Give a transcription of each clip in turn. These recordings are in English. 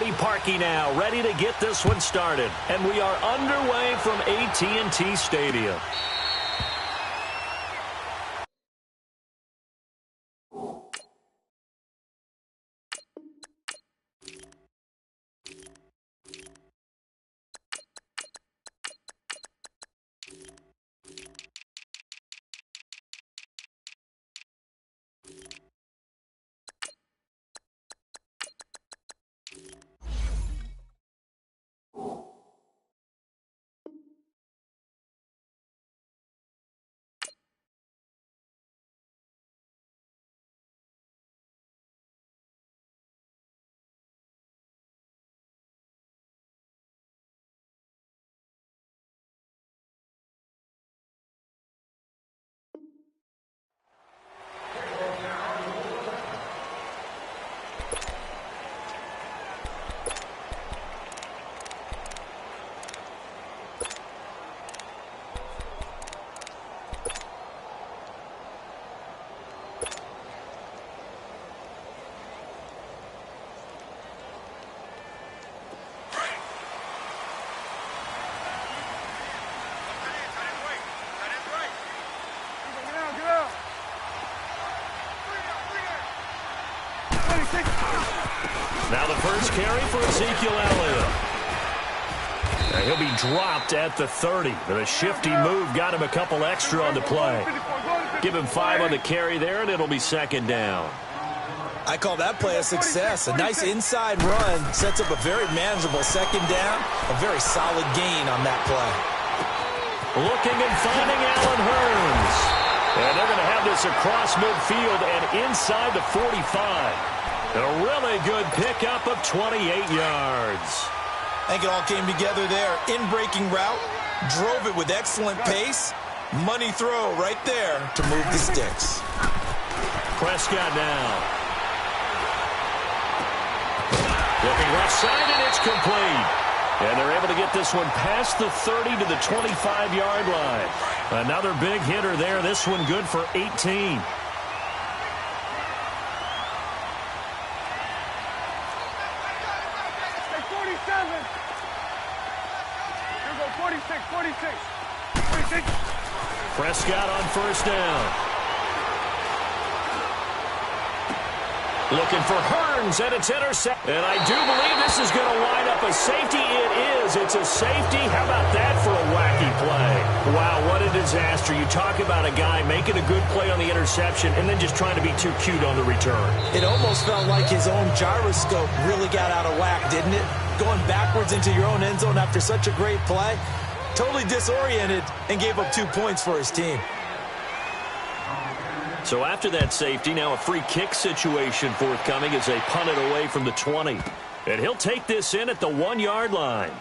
Marty Parkey now, ready to get this one started. And we are underway from AT&T Stadium. Now the first carry for Ezekiel Elliott. Now he'll be dropped at the 30, but a shifty move got him a couple extra on the play. Give him 5 on the carry there, and it'll be second down. I call that play a success. A nice inside run sets up a very manageable second down. A very solid gain on that play. Looking and finding Allen Hurns. And they're going to have this across midfield and inside the 45. A really good pickup of 28 yards. I think it all came together there. In-breaking route, drove it with excellent pace. Money throw right there to move the sticks. Prescott now. Looking left side, and it's complete. And they're able to get this one past the 30 to the 25-yard line. Another big hitter there. This one good for 18. Prescott on first down. Looking for Hurns, and it's intercepted. And I do believe this is going to line up a safety. It is. It's a safety. How about that for a wacky play? Wow, what a disaster. You talk about a guy making a good play on the interception and then just trying to be too cute on the return. It almost felt like his own gyroscope really got out of whack, didn't it? Going backwards into your own end zone after such a great play. Totally disoriented and gave up 2 points for his team. So after that safety, now a free kick situation forthcoming as they punt it away from the 20. And he'll take this in at the 1-yard line.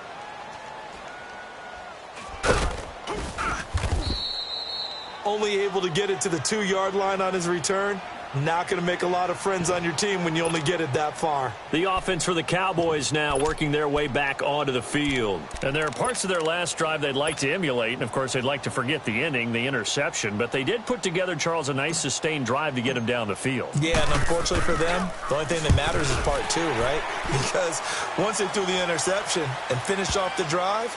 Only able to get it to the 2-yard line on his return. Not going to make a lot of friends on your team when you only get it that far. The offense for the Cowboys now working their way back onto the field. And there are parts of their last drive they'd like to emulate. And, of course, they'd like to forget the ending, the interception. But they did put together, Charles, a nice sustained drive to get him down the field. Yeah, and unfortunately for them, the only thing that matters is part 2, right? Because once they threw the interception and finished off the drive,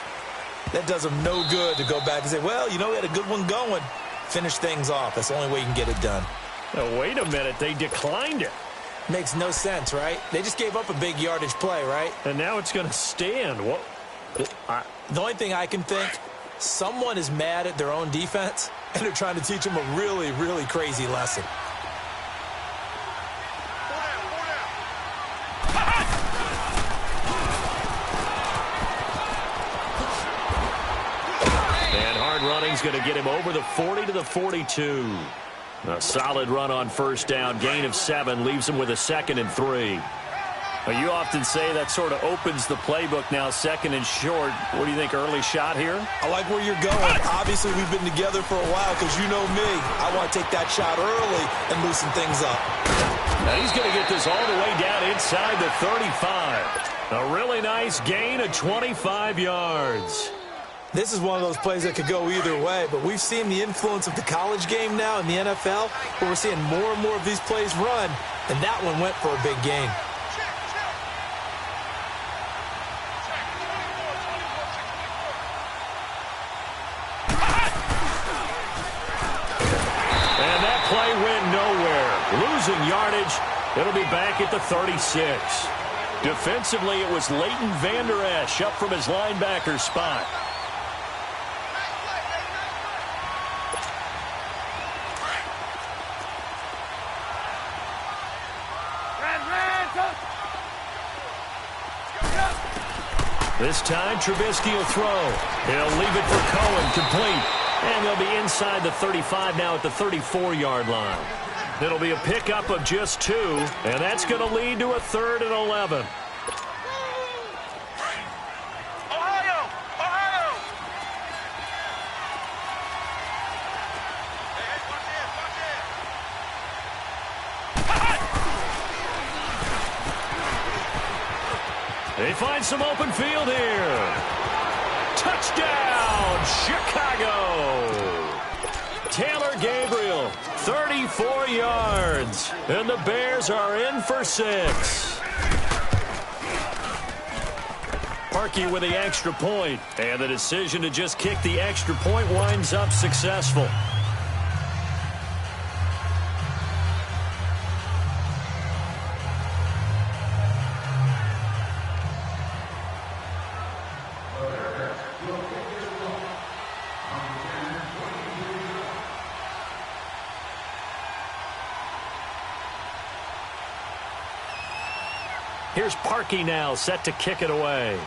that does them no good to go back and say, well, you know, we had a good one going. Finish things off. That's the only way you can get it done. Now, wait a minute. They declined it. Makes no sense, right? They just gave up a big yardage play, right? And now it's going to stand. What? The only thing I can think, someone is mad at their own defense, and they're trying to teach them a really, really crazy lesson. And hard running's going to get him over the 40 to the 42. A solid run on first down. Gain of 7 leaves him with a 2nd and 3. Now, you often say that sort of opens the playbook now, 2nd and short. What do you think, early shot here? I like where you're going. Obviously, we've been together for a while because you know me. I want to take that shot early and loosen things up. Now he's going to get this all the way down inside the 35. A really nice gain of 25 yards. This is one of those plays that could go either way, but we've seen the influence of the college game now in the NFL, where we're seeing more and more of these plays run, and that one went for a big gain. losing yardage. It'll be back at the 36. Defensively, it was Leighton Vander Esch up from his linebacker spot. This time, Trubisky will throw. He'll leave it for Cohen, complete. And they'll be inside the 35 now at the 34-yard line. It'll be a pickup of just 2, and that's going to lead to a 3rd and 11. They find some open field here. Touchdown, Chicago! Taylor Gabriel, 34 yards. And the Bears are in for 6. Parkey with the extra point. And the decision to just kick the extra point winds up successful. Here's Parkey now, set to kick it away.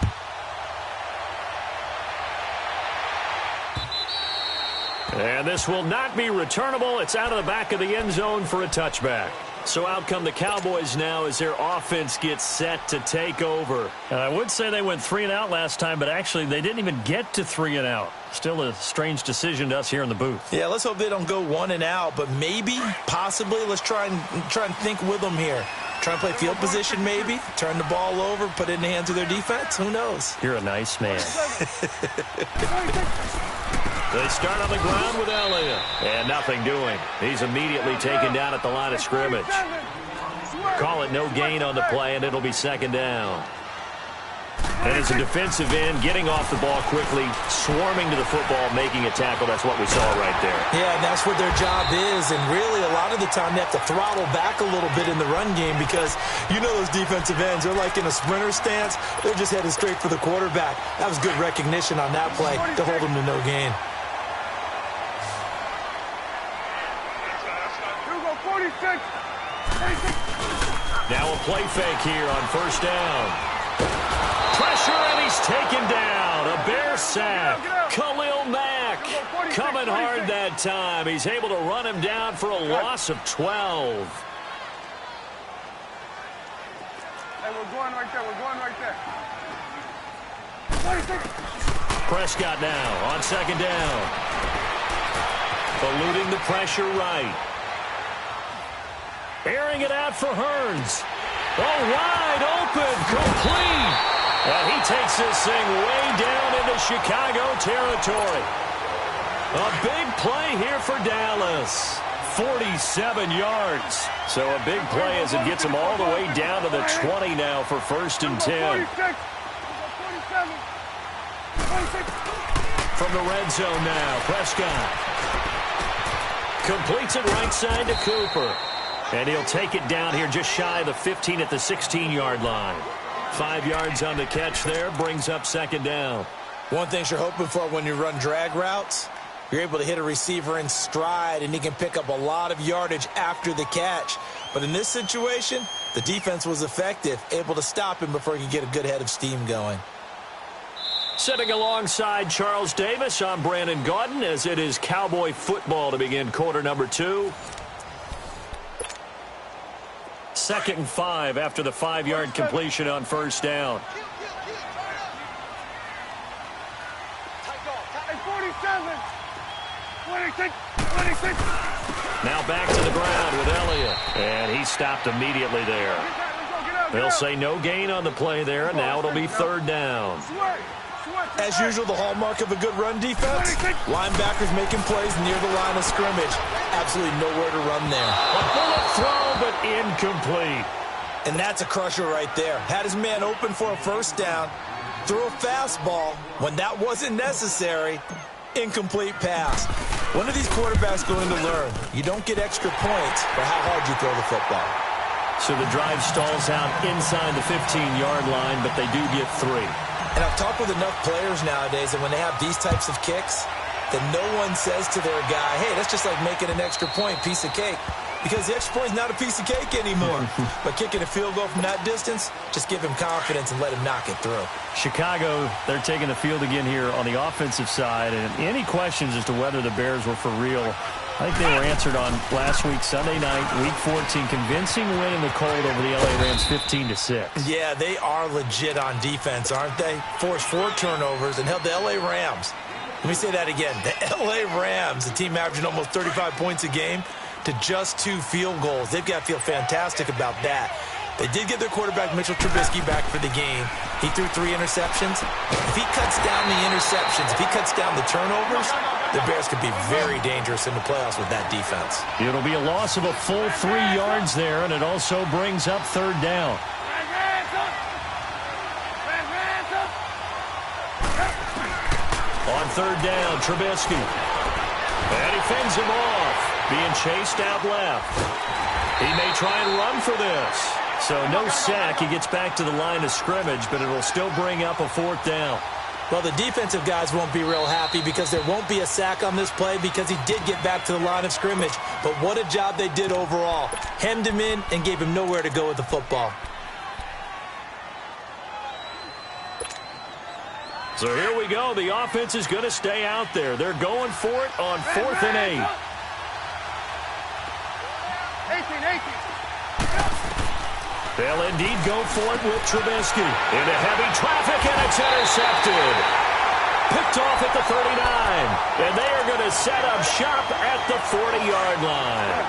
And this will not be returnable. It's out of the back of the end zone for a touchback. So out come the Cowboys now as their offense gets set to take over. I would say they went 3 and out last time, but actually they didn't even get to 3 and out. Still a strange decision to us here in the booth. Yeah, let's hope they don't go 1 and out, but maybe, possibly, let's try and think with them here. Try and play field position maybe, turn the ball over, put it in the hands of their defense. Who knows? You're a nice man. They start on the ground with Elliott. And nothing doing. He's immediately taken down at the line of scrimmage. Call it no gain on the play, and it'll be 2nd down. And as a defensive end, getting off the ball quickly, swarming to the football, making a tackle. That's what we saw right there. Yeah, and that's what their job is. And really, a lot of the time, they have to throttle back a little bit in the run game because you know those defensive ends, they're like in a sprinter stance. They're just headed straight for the quarterback. That was good recognition on that play to hold them to no gain. Now a play fake here on 1st down. Pressure, and he's taken down. A Bear sack. Khalil Mack coming hard that time. He's able to run him down for a loss of 12. Hey, we're going right there. We're going right there. Prescott now on 2nd down. Eluding the pressure right. Airing it out for Hearns. Oh, wide open, complete. And he takes this thing way down into Chicago territory. A big play here for Dallas. 47 yards. So a big play as it gets him all the way down to the 20 now for 1st and 10. From the red zone now, Prescott. Completes it right side to Cooper. And he'll take it down here just shy of the 15 at the 16-yard line. 5 yards on the catch there, brings up 2nd down. One thing you're hoping for when you run drag routes, you're able to hit a receiver in stride, and he can pick up a lot of yardage after the catch. But in this situation, the defense was effective, able to stop him before he could get a good head of steam going. Sitting alongside Charles Davis, I'm Brandon Gaudin as it is Cowboy football to begin quarter number 2. 2nd and 5 after the 5-yard completion on 1st down. Now back to the ground with Elliott. And he stopped immediately there. They'll say no gain on the play there, and now it'll be 3rd down. As usual, the hallmark of a good run defense, linebackers making plays near the line of scrimmage. Absolutely nowhere to run there. A bullet throw, but incomplete. And that's a crusher right there. Had his man open for a 1st down, threw a fastball when that wasn't necessary. Incomplete pass. When are these quarterbacks going to learn? You don't get extra points for how hard you throw the football. So the drive stalls out inside the 15-yard line, but they do get 3. And I've talked with enough players nowadays that when they have these types of kicks, that no one says to their guy, hey, that's just like making an extra point, piece of cake. Because the extra point is not a piece of cake anymore. But kicking a field goal from that distance, just give him confidence and let him knock it through. Chicago, they're taking the field again here on the offensive side. And any questions as to whether the Bears were for real, I think they were answered on last week, Sunday night, Week 14. Convincing win in the cold over the L.A. Rams 15-6. Yeah, they are legit on defense, aren't they? Forced 4 turnovers and held the L.A. Rams. Let me say that again. The L.A. Rams, a team averaging almost 35 points a game, to just 2 field goals. They've got to feel fantastic about that. They did get their quarterback, Mitchell Trubisky, back for the game. He threw 3 interceptions. If he cuts down the interceptions, if he cuts down the turnovers, the Bears could be very dangerous in the playoffs with that defense. It'll be a loss of a full 3 yards there, and it also brings up 3rd down. On 3rd down, Trubisky. And he fends him off. Being chased out left. He may try and run for this. So no sack. He gets back to the line of scrimmage, but it'll still bring up a 4th down. Well, the defensive guys won't be real happy because there won't be a sack on this play because he did get back to the line of scrimmage. But what a job they did overall. Hemmed him in and gave him nowhere to go with the football. So here we go. The offense is going to stay out there. They're going for it on 4th and 8. 18. They'll indeed go for it with Trubisky. Into heavy traffic, and it's intercepted. Picked off at the 39. And they are going to set up shop at the 40-yard line.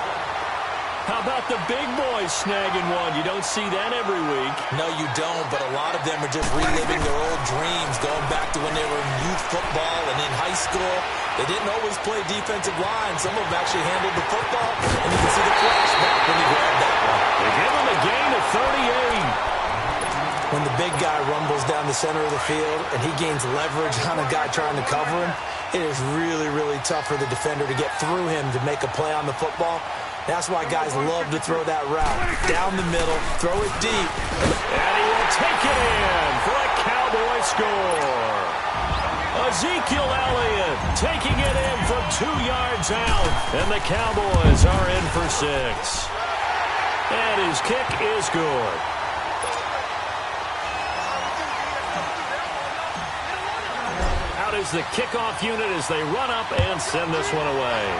How about the big boys snagging one? You don't see that every week. No, you don't, but a lot of them are just reliving their old dreams, going back to when they were in youth football and in high school. They didn't always play defensive line. Some of them actually handled the football, and you can see the flashback when he grabbed that one. They give him a gain of 38. When the big guy rumbles down the center of the field and he gains leverage on a guy trying to cover him, it is really, really tough for the defender to get through him to make a play on the football. That's why guys love to throw that route. Down the middle, throw it deep. And he will take it in for a Cowboy score. Ezekiel Elliott taking it in from 2 yards out. And the Cowboys are in for 6. And his kick is good. Out is the kickoff unit as they run up and send this one away.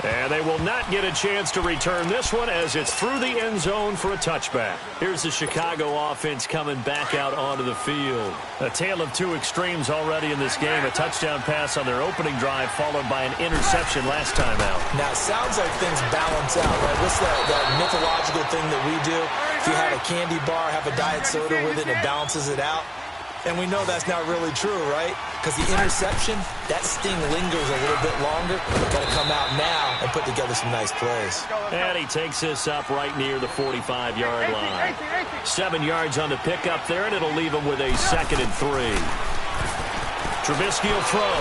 And they will not get a chance to return this one as it's through the end zone for a touchback. Here's the Chicago offense coming back out onto the field. A tale of 2 extremes already in this game. A touchdown pass on their opening drive followed by an interception last time out. Now, it sounds like things balance out, right? What's that mythological thing that we do? If you had a candy bar, have a diet soda with it, it balances it out. And we know that's not really true, right? Because the interception, that sting lingers a little bit longer. Got to come out now and put together some nice plays. And he takes this up right near the 45-yard line. 7 yards on the pickup there, and it'll leave him with a 2nd and 3. Trubisky will throw.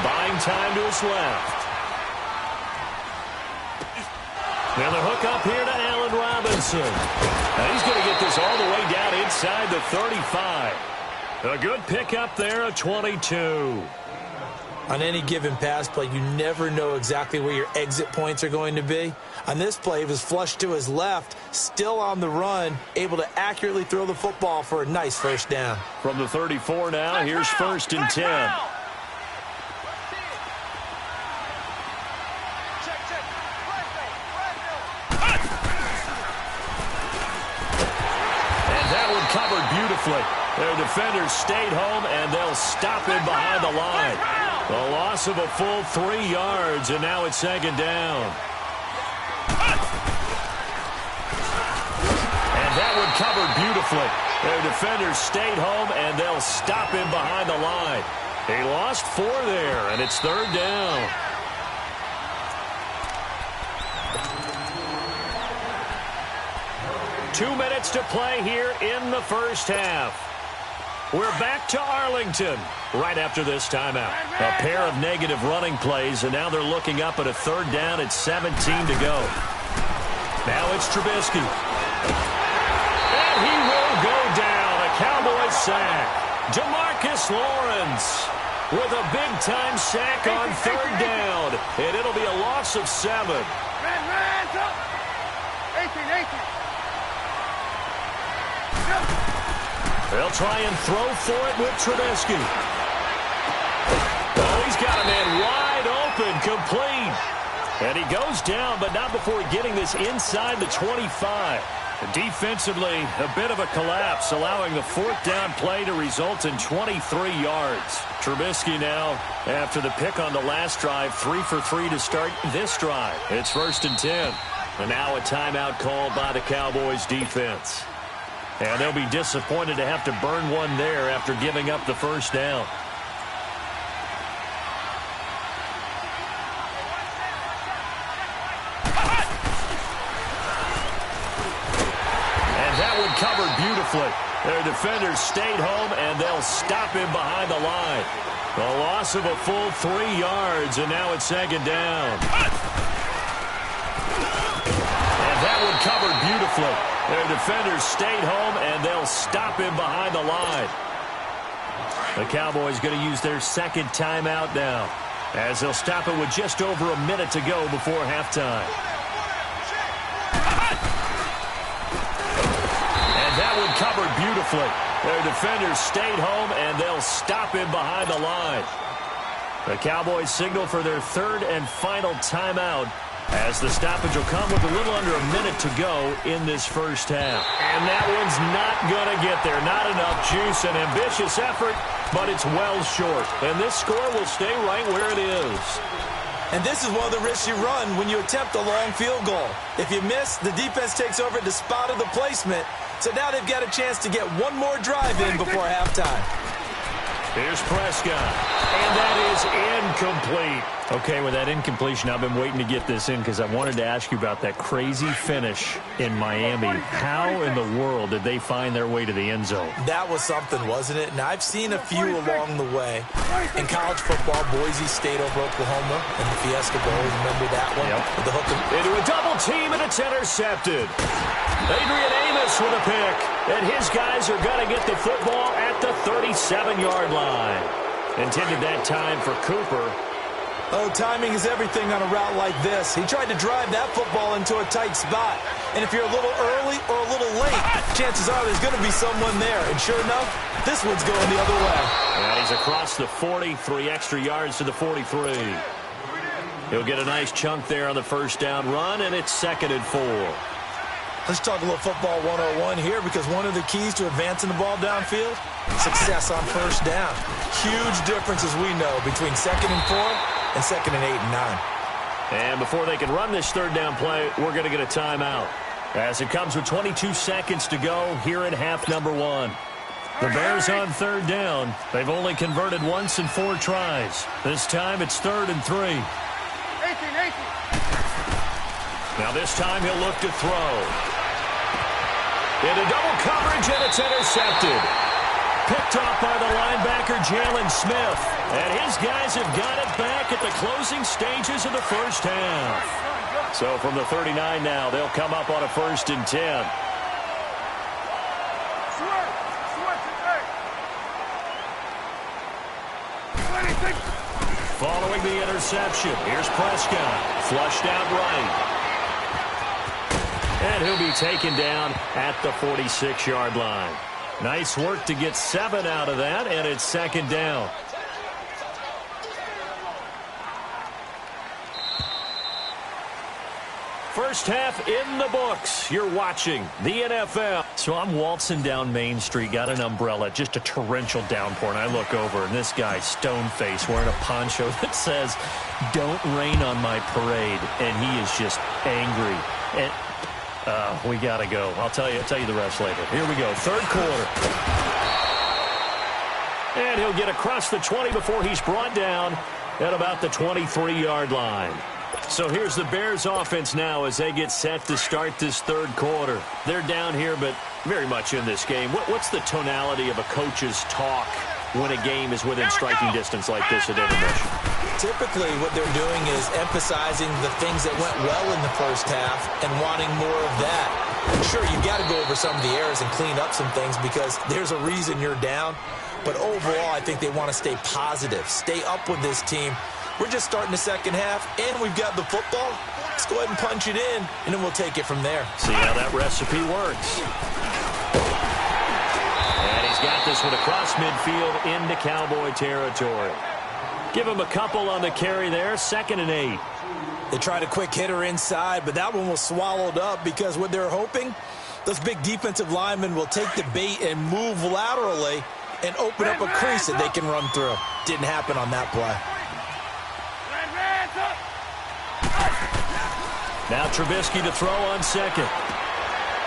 Buying time to his left. Now the hook up here to Allen Robinson. Now he's going to get this all the way down inside the 35. A good pickup there, a 22. On any given pass play, you never know exactly where your exit points are going to be. On this play, he was flushed to his left, still on the run, able to accurately throw the football for a nice 1st down. From the 34 now, here's 1st and 10. Covered beautifully. Their defenders stayed home, and they'll stop him behind the line. A loss of a full 3 yards, and now it's 2nd down. And that one covered beautifully. Their defenders stayed home, and they'll stop him behind the line. He lost 4 there, and it's 3rd down. Two minutes to play here in the first half. We're back to Arlington right after this timeout. A pair of negative running plays, and now they're looking up at a third down at 17 to go. Now it's Trubisky. And he will go down. A Cowboys sack. DeMarcus Lawrence with a big-time sack on third down. And it'll be a loss of 7. 18. They'll try and throw for it with Trubisky. Oh, he's got a man wide open, complete. And he goes down, but not before getting this inside the 25. Defensively, a bit of a collapse, allowing the fourth down play to result in 23 yards. Trubisky now, after the pick on the last drive, 3 for 3 to start this drive. It's 1st and 10. And now a timeout called by the Cowboys defense. And they'll be disappointed to have to burn one there after giving up the first down. And that one covered beautifully. Their defenders stayed home, and they'll stop him behind the line. A loss of a full 3 yards, and now it's 2nd down. And that one covered beautifully. Their defenders stayed home, and they'll stop him behind the line. The Cowboys going to use their second timeout now, as they'll stop it with just over a minute to go before halftime. And that one covered beautifully. Their defenders stayed home, and they'll stop him behind the line. The Cowboys signal for their third and final timeout, as the stoppage will come with a little under a minute to go in this first half. And that one's not going to get there. Not enough juice. An ambitious effort, but it's well short. And this score will stay right where it is. And this is one of the risks you run when you attempt a long field goal. If you miss, the defense takes over at the spot of the placement. So now they've got a chance to get one more drive in before halftime. Here's Prescott, and that is incomplete. Okay, with that incompletion, I've been waiting to get this in because I wanted to ask you about that crazy finish in Miami. How in the world did they find their way to the end zone? That was something, wasn't it? And I've seen a few along the way. In college football, Boise State over Oklahoma in the Fiesta Bowl. Remember that one? Yep. With the hook into a double team, and it's intercepted. Adrian Amos with a pick, and his guys are going to get the football at the 37-yard line. Intended that time for Cooper. Oh, timing is everything on a route like this. He tried to drive that football into a tight spot. And if you're a little early or a little late, chances are there's going to be someone there. And sure enough, this one's going the other way. And he's across the 40, 3 extra yards to the 43. He'll get a nice chunk there on the first down run, and it's 2nd and 4. Let's talk a little football 101 here, because one of the keys to advancing the ball downfield, success on first down. Huge difference, as we know, between 2nd and 4 and 2nd and 8 and 9. And before they can run this third down play, we're going to get a timeout, as it comes with 22 seconds to go here in half number 1. The Bears on third down. They've only converted once in 4 tries. This time it's 3rd and 3. 18. Now this time he'll look to throw. Into double coverage, and it's intercepted. Picked off by the linebacker, Jalen Smith. And his guys have got it back at the closing stages of the first half. So from the 39 now, they'll come up on a 1st and 10. Following the interception, here's Prescott. Flushed out right. And he'll be taken down at the 46-yard line. Nice work to get 7 out of that, and it's 2nd down. First half in the books. You're watching the NFL. So I'm waltzing down Main Street, got an umbrella, just a torrential downpour, and I look over, and this guy, stone-faced, wearing a poncho that says, "Don't rain on my parade," and he is just angry. And we got to go. I'll tell you the rest later. Here we go, third quarter. And he'll get across the 20 before he's brought down at about the 23-yard line. So here's the Bears offense now as they get set to start this third quarter. They're down here, but very much in this game. What's the tonality of a coach's talk when a game is within striking distance like this at intermission? Typically, what they're doing is emphasizing the things that went well in the first half and wanting more of that. Sure, you've got to go over some of the errors and clean up some things because there's a reason you're down. But overall, I think they want to stay positive, stay up with this team. We're just starting the second half, and we've got the football. Let's go ahead and punch it in, and then we'll take it from there. See how that recipe works. And he's got this one across midfield into Cowboy territory. Give him a couple on the carry there, 2nd and 8. They tried a quick hitter inside, but that one was swallowed up because what they're hoping, those big defensive linemen will take the bait and move laterally and open up a crease that they can run through. Didn't happen on that play. Now Trubisky to throw on 2nd.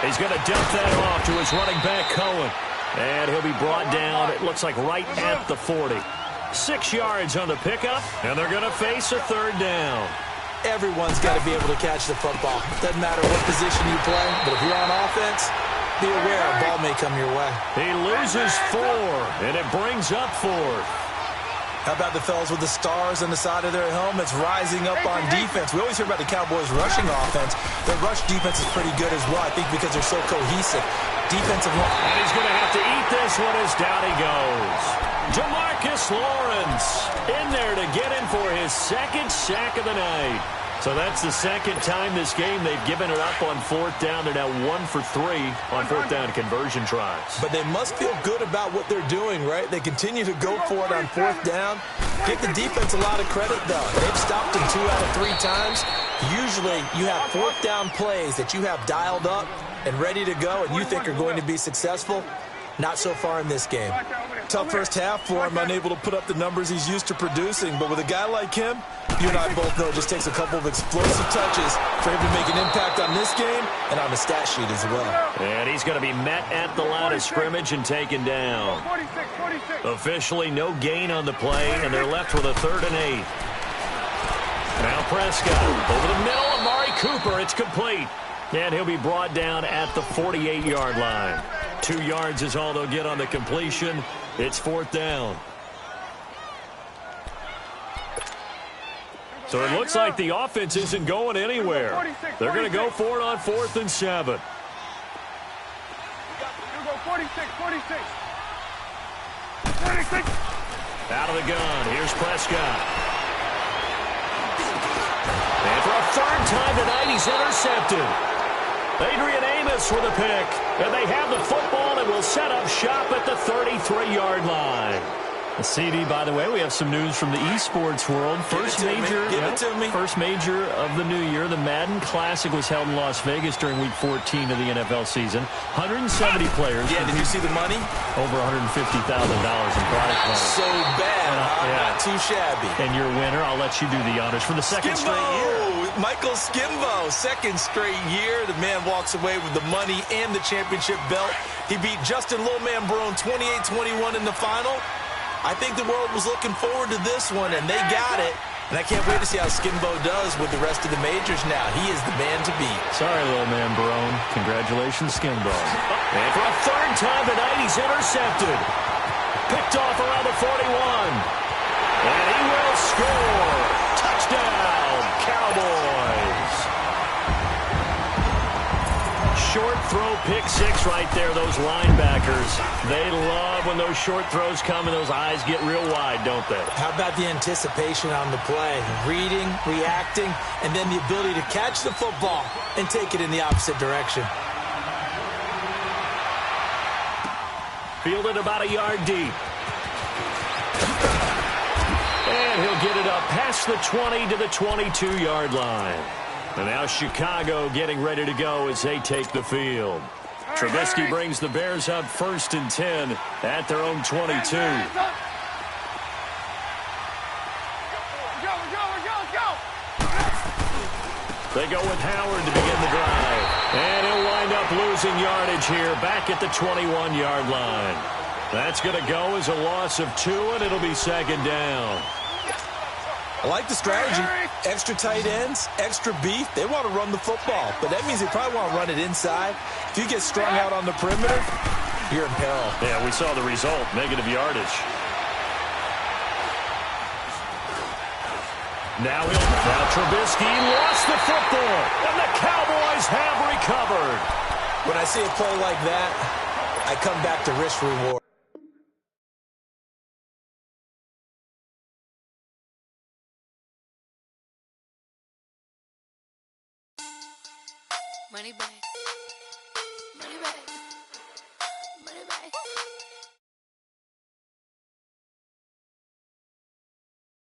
He's going to dump that off to his running back, Cohen. And he'll be brought down, it looks like right at the 40. 6 yards on the pickup, and they're going to face a 3rd down. Everyone's got to be able to catch the football. Doesn't matter what position you play, but if you're on offense, be aware a ball may come your way. He loses 4, and it brings up 4th. How about the fellas with the stars on the side of their helmets rising up on defense? We always hear about the Cowboys' rushing offense. Their rush defense is pretty good as well, I think, because they're so cohesive. Defensive line. And he's going to have to eat this one as down he goes. Jamarcus Lawrence in there to get in for his 2nd sack of the night. So that's the 2nd time this game they've given it up on 4th down. They're now 1 for 3 on 4th down conversion tries. But they must feel good about what they're doing, right? They continue to go for it on 4th down. Give the defense a lot of credit, though. They've stopped them 2 out of 3 times. Usually you have 4th down plays that you have dialed up and ready to go and you think are going to be successful. Not so far in this game. Tough first half for him, unable to put up the numbers he's used to producing. But with a guy like him, you and I both know it just takes a couple of explosive touches for him to make an impact on this game and on the stat sheet as well. And he's going to be met at the line of scrimmage and taken down. Officially no gain on the play, and they're left with a 3rd and 8. Now Prescott over the middle. Amari Cooper, it's complete. And he'll be brought down at the 48-yard line. 2 yards is all they'll get on the completion. It's 4th down. So it looks like the offense isn't going anywhere. They're going to go for it on 4th and 7. You go 46. Out of the gun. Here's Prescott. And for a 3rd time tonight, he's intercepted. Adrian Amos with a pick. And they have the football and will set up shop at the 33-yard line. A CD, by the way, we have some news from the esports world. First major of the new year. The Madden Classic was held in Las Vegas during Week 14 of the NFL season. 170 players. Yeah, did you see the money? Over $150,000 in prize money. So bad, Not too shabby. And your winner, I'll let you do the honors for the second straight year. Michael Skimbo, 2nd straight year. The man walks away with the money and the championship belt. He beat Justin Little Man Brown 28-21 in the final. I think the world was looking forward to this one, and they got it. And I can't wait to see how Skimbo does with the rest of the majors now. He is the man to beat. Sorry, little man Barone. Congratulations, Skimbo. And for a 3rd time tonight, he's intercepted. Picked off around the 41. And he will score. Touchdown, Cowboys. Short throw, pick 6 right there, those linebackers. They love when those short throws come and those eyes get real wide, don't they? How about the anticipation on the play? Reading, reacting, and then the ability to catch the football and take it in the opposite direction. Fielded about a yard deep. And he'll get it up past the 20 to the 22-yard line. And now Chicago getting ready to go as they take the field. Trubisky brings the Bears up 1st and 10 at their own 22. They go with Howard to begin the drive. And he'll wind up losing yardage here back at the 21-yard line. That's going to go as a loss of 2, and it'll be 2nd down. I like the strategy. Extra tight ends, extra beef. They want to run the football, but that means they probably want to run it inside. If you get strung out on the perimeter, you're in peril. Yeah, we saw the result, negative yardage. Now Trubisky lost the football, and the Cowboys have recovered. When I see a play like that, I come back to risk reward. Money back.